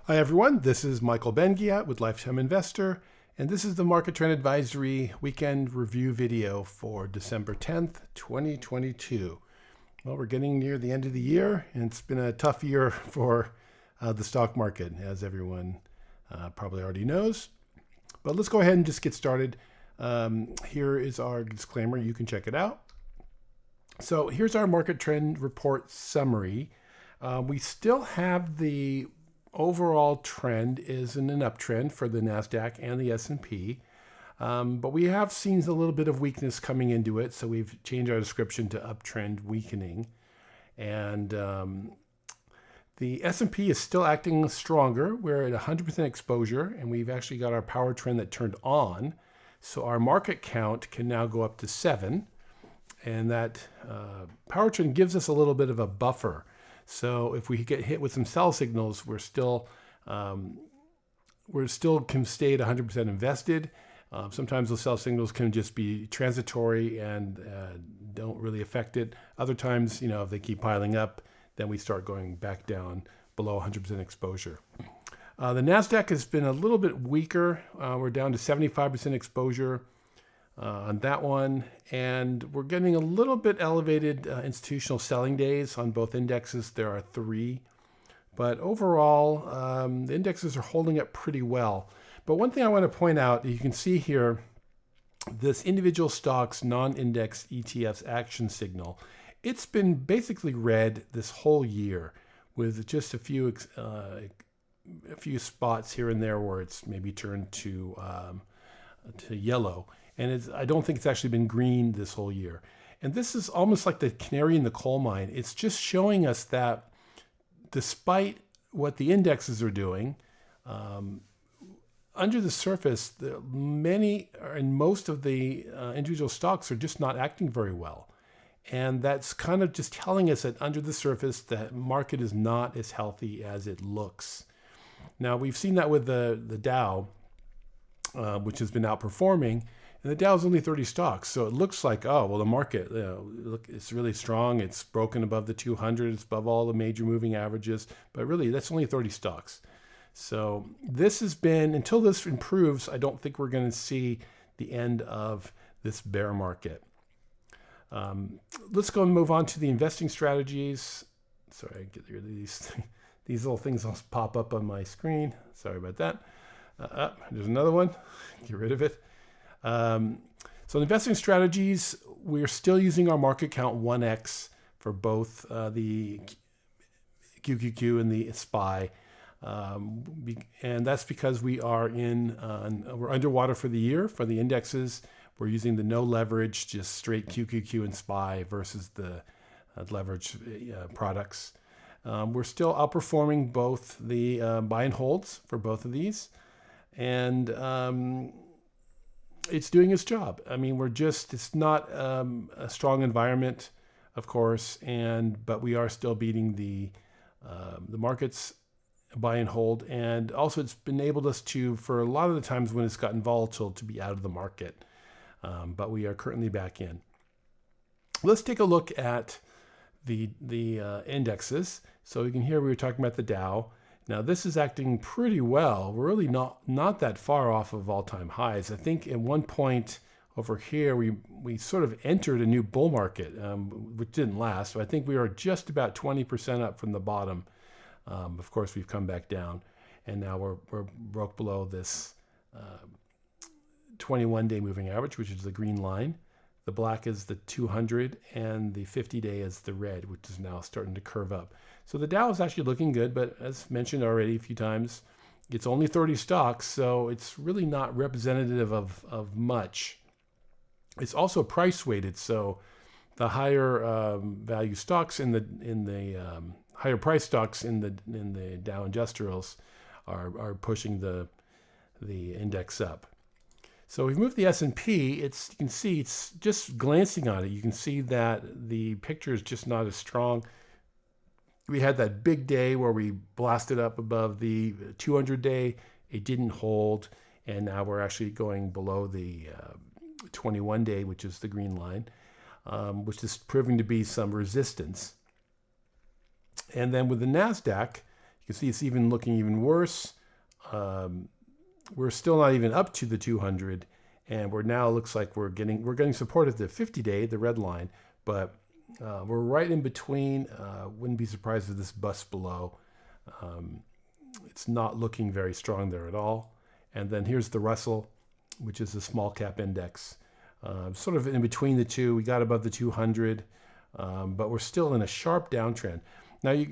Hi everyone, this is Michael Benguiat with Lifetime Investor, and this is the Market Trend Advisory Weekend Review video for December 10th, 2022. Well, we're getting near the end of the year, and it's been a tough year for the stock market, as everyone probably already knows. But let's go ahead and just get started. Here is our disclaimer. You can check it out. So here's our market trend report summary. We still have the overall trend is in an uptrend for the NASDAQ and the S&P, but we have seen a little bit of weakness coming into it, so we've changed our description to uptrend weakening. And the S&P is still acting stronger. We're at 100% exposure, and we've actually got our power trend that turned on, so our market count can now go up to 7, and that power trend gives us a little bit of a buffer. So if we get hit with some sell signals, we're still can stay at 100% invested. Sometimes those sell signals can just be transitory and don't really affect it. Other times, if they keep piling up, then we start going back down below 100% exposure. The NASDAQ has been a little bit weaker. We're down to 75% exposure on that one, and we're getting a little bit elevated institutional selling days on both indexes. There are 3, but overall the indexes are holding up pretty well. But one thing I want to point out, you can see here this individual stocks non-index ETFs action signal. It's been basically red this whole year, with just a few spots here and there where it's maybe turned to yellow. And I don't think it's actually been green this whole year. And this is almost like the canary in the coal mine. It's just showing us that despite what the indexes are doing, under the surface, most of the individual stocks are just not acting very well. And that's kind of just telling us that under the surface, the market is not as healthy as it looks. Now, we've seen that with the Dow, which has been outperforming. And the Dow is only 30 stocks, so it looks like, oh, well, the market, look, it's really strong. It's broken above the 200. It's above all the major moving averages. But really, that's only 30 stocks. So this has been, until this improves, I don't think we're going to see the end of this bear market. Let's go and move on to the investing strategies. Sorry, I get rid of these little things will pop up on my screen. Sorry about that. There's another one. Get rid of it. So investing strategies, we're still using our market count 1x for both the QQQ and the SPY. And that's because we are we're underwater for the year. For the indexes, we're using the no leverage, just straight QQQ and SPY versus the leverage products. We're still outperforming both the buy and holds for both of these. And it's doing its job. I mean, it's not a strong environment, of course, but we are still beating the markets buy and hold. And also it's enabled us to, for a lot of the times when it's gotten volatile, to be out of the market. But we are currently back in. Let's take a look at the indexes. So you can hear we were talking about the Dow. Now this is acting pretty well. We're really not that far off of all-time highs. I think at one point over here we sort of entered a new bull market, which didn't last. So I think we are just about 20% up from the bottom. Of course, we've come back down, and now we're broke below this 21-day moving average, which is the green line. The black is the 200, and the 50-day is the red, which is now starting to curve up. So the Dow is actually looking good, but as mentioned already a few times, it's only 30 stocks, so it's really not representative of much. It's also price weighted, so the higher value stocks in the higher price stocks in the Dow Industrials are pushing the index up. So we've moved the S&P. You can see, it's just glancing on it, you can see that the picture is just not as strong. We had that big day where we blasted up above the 200-day. It didn't hold, and now we're actually going below the 21-day, which is the green line, which is proving to be some resistance. And then with the NASDAQ, You can see it's even looking even worse. We're still not even up to the 200, and we're now looks like we're getting support at the 50-day, the red line, but we're right in between. Wouldn't be surprised if this busts below. It's not looking very strong there at all. And then here's the Russell, which is a small cap index. Sort of in between the two. We got above the 200, but we're still in a sharp downtrend. Now,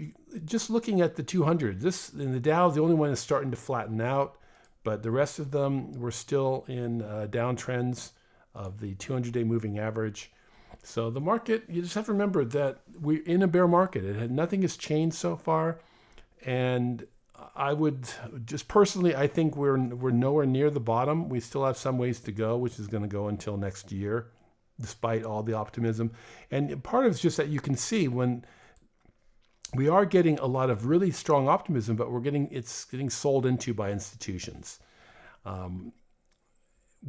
just looking at the 200, this in the Dow, the only one that's starting to flatten out, but the rest of them, we're still in downtrends of the 200-day moving average. So the market, you just have to remember that we're in a bear market. Nothing has changed so far, and I would just personally, I think we're nowhere near the bottom. We still have some ways to go, which is going to go until next year, despite all the optimism. And part of it's just that you can see when we are getting a lot of really strong optimism, but it's getting sold into by institutions,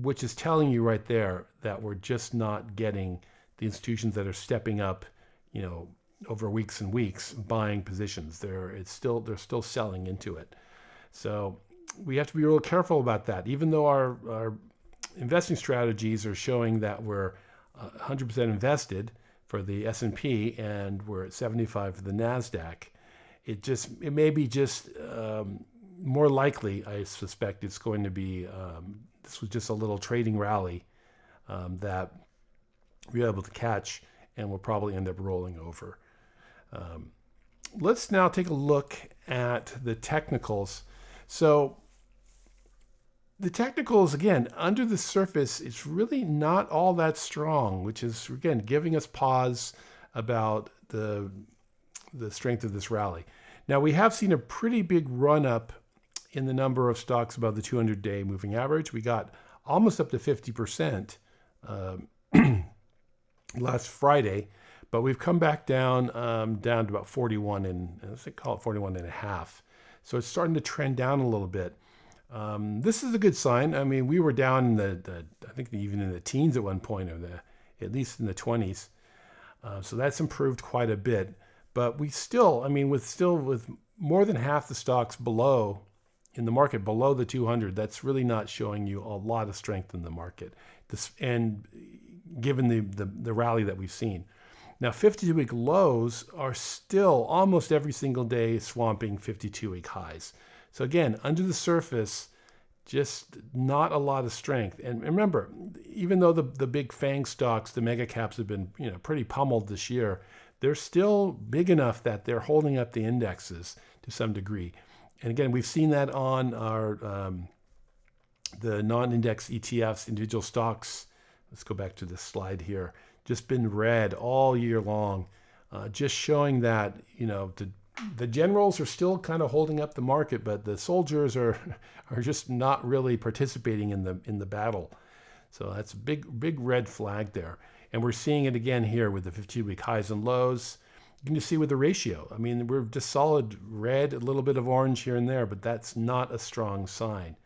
which is telling you right there that we're just not getting the institutions that are stepping up, over weeks and weeks buying positions. They're still selling into it. So we have to be real careful about that. Even though our investing strategies are showing that we're 100% invested for the S&P and we're at 75 for the NASDAQ, it may be just more likely, I suspect it's going to be, this was just a little trading rally that we were able to catch, and we'll probably end up rolling over. Let's now take a look at the technicals. So the technicals, again, under the surface, it's really not all that strong, which is, again, giving us pause about the strength of this rally. Now, we have seen a pretty big run up in the number of stocks above the 200-day moving average. We got almost up to 50% last Friday, but we've come back down to about 41 and let's call it 41 and a half. So it's starting to trend down a little bit. This is a good sign. I mean, we were down in the I think even in the teens at one point, or at least in the 20s. So that's improved quite a bit. But we still, I mean, with more than half the stocks in the market below the 200, that's really not showing you a lot of strength in the market. And given the rally that we've seen. Now, 52-week lows are still almost every single day swamping 52-week highs. So again, under the surface, just not a lot of strength. And remember, even though the big FANG stocks, the mega caps have been pretty pummeled this year, they're still big enough that they're holding up the indexes to some degree. And again, we've seen that on our the non-index ETFs, individual stocks. Let's go back to this slide here. Just been red all year long, just showing that the generals are still kind of holding up the market, but the soldiers are just not really participating in the battle. So that's a big red flag there, and we're seeing it again here with the 52-week highs and lows. You can just see with the ratio. I mean, we're just solid red, a little bit of orange here and there, but that's not a strong sign.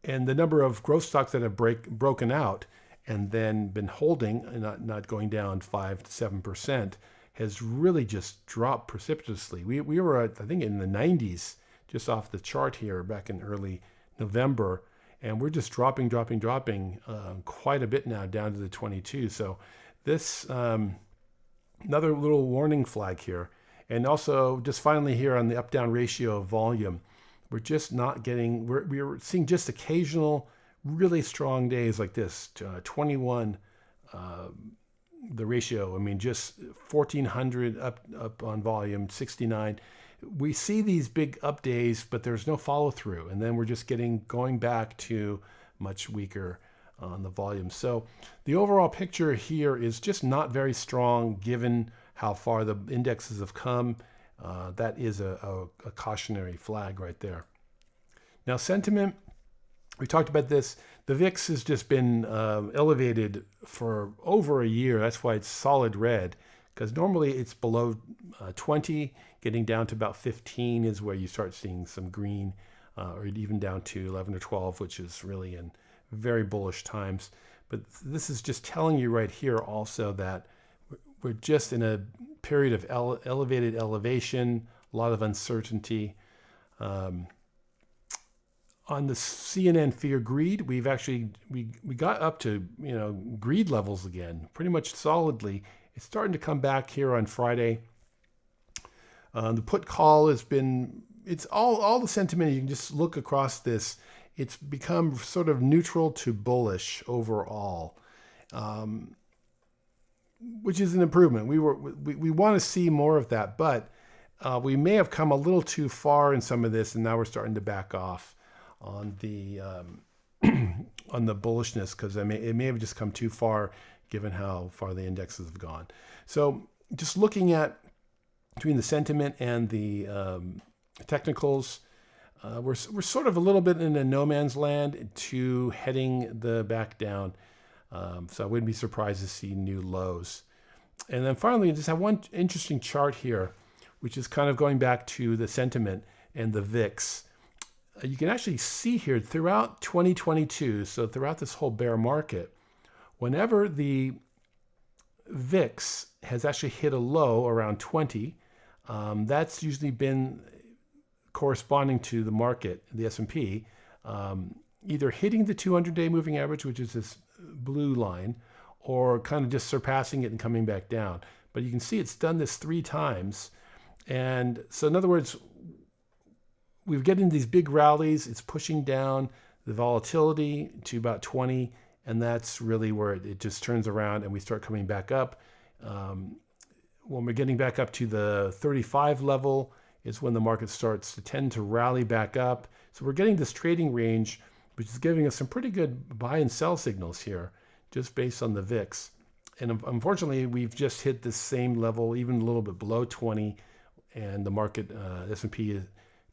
And the number of growth stocks that have broken out and then been holding and not going down 5 to 7% has really just dropped precipitously. We were at, I think, in the 90s, just off the chart here back in early November, and we're just dropping quite a bit now down to the 22. So this another little warning flag here. And also just finally here on the up-down ratio of volume, we're just not getting, we're seeing just occasional really strong days like this, 21, the ratio, I mean, just 1,400 up on volume, 69. We see these big up days, but there's no follow through. And then we're just going back to much weaker on the volume. So the overall picture here is just not very strong given how far the indexes have come. That is a cautionary flag right there. Now, sentiment, we talked about this. The VIX has just been elevated for over a year. That's why it's solid red, because normally it's below 20. Getting down to about 15 is where you start seeing some green, or even down to 11 or 12, which is really in very bullish times. But this is just telling you right here also that we're just in a period of elevated elevation, a lot of uncertainty. On the CNN fear greed, we've actually we got up to greed levels again, pretty much solidly. It's starting to come back here on Friday. The put call has been, it's all the sentiment. You can just look across this. It's become sort of neutral to bullish overall, which is an improvement. We want to see more of that, but we may have come a little too far in some of this, and now we're starting to back off on the on the bullishness, because it may have just come too far given how far the indexes have gone. So just looking at between the sentiment and the technicals, we're sort of a little bit in a no man's land to heading the back down. So I wouldn't be surprised to see new lows. And then finally, I just have one interesting chart here, which is kind of going back to the sentiment and the VIX. You can actually see here throughout 2022, so throughout this whole bear market, whenever the VIX has actually hit a low around 20, that's usually been corresponding to the market, the S&P, either hitting the 200-day moving average, which is this blue line, or kind of just surpassing it and coming back down. But you can see it's done this 3 times. And so in other words, we're getting these big rallies. It's pushing down the volatility to about 20, and that's really where it just turns around and we start coming back up. When we're getting back up to the 35 level is when the market starts to tend to rally back up. So we're getting this trading range, which is giving us some pretty good buy and sell signals here, just based on the VIX. And unfortunately, we've just hit this same level, even a little bit below 20, and the market, S&P, is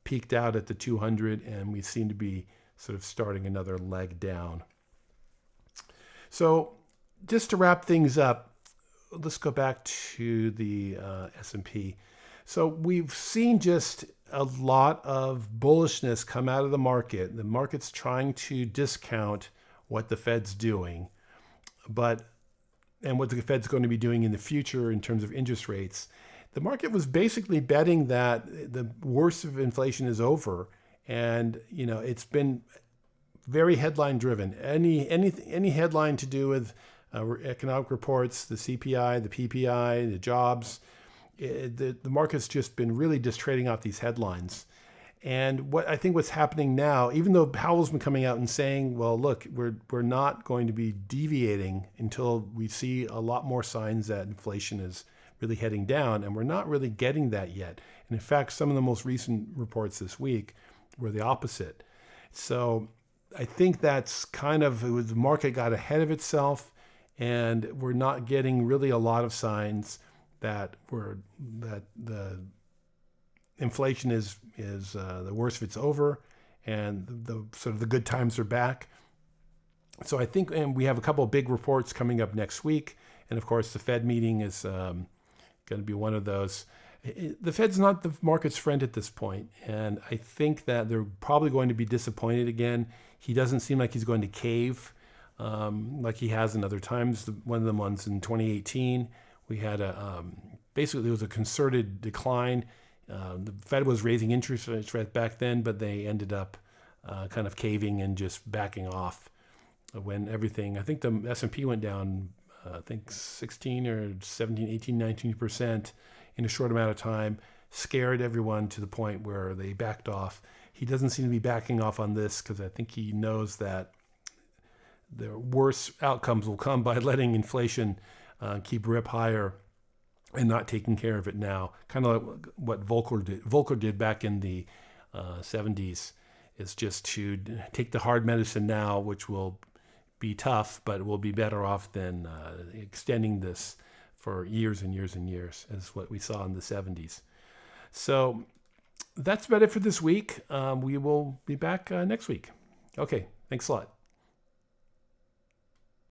peaked out at the 200, and we seem to be sort of starting another leg down. So just to wrap things up, let's go back to the S&P. So we've seen just a lot of bullishness come out of the market. The market's trying to discount what the Fed's doing, and what the Fed's going to be doing in the future in terms of interest rates. The market was basically betting that the worst of inflation is over, and it's been very headline driven. Any headline to do with economic reports, the CPI, the PPI, the jobs, the market's just been really just trading off these headlines. And what I think what's happening now, even though Powell's been coming out and saying, well, look, we're not going to be deviating until we see a lot more signs that inflation is really heading down, and we're not really getting that yet. And in fact, some of the most recent reports this week were the opposite. So I think that's kind of, the market got ahead of itself, and we're not getting really a lot of signs that the inflation is the worst of it's over, and the sort of the good times are back. So I think, and we have a couple of big reports coming up next week, and of course the Fed meeting is going to be one of those. The Fed's not the market's friend at this point, and I think that they're probably going to be disappointed again. He doesn't seem like he's going to cave like he has in other times. One of the ones in 2018, we had basically there was a concerted decline. The Fed was raising interest rates right back then, but they ended up kind of caving and just backing off when everything, I think the S&P went down, I think 16 or 17, 18, 19% in a short amount of time, scared everyone to the point where they backed off. He doesn't seem to be backing off on this, because I think he knows that the worst outcomes will come by letting inflation keep rip higher and not taking care of it now. Kind of like what Volcker did back in the 70s, is just to take the hard medicine now, which will be tough, but we'll be better off than extending this for years and years and years, as what we saw in the 70s. So that's about it for this week. We will be back next week. Okay, thanks a lot.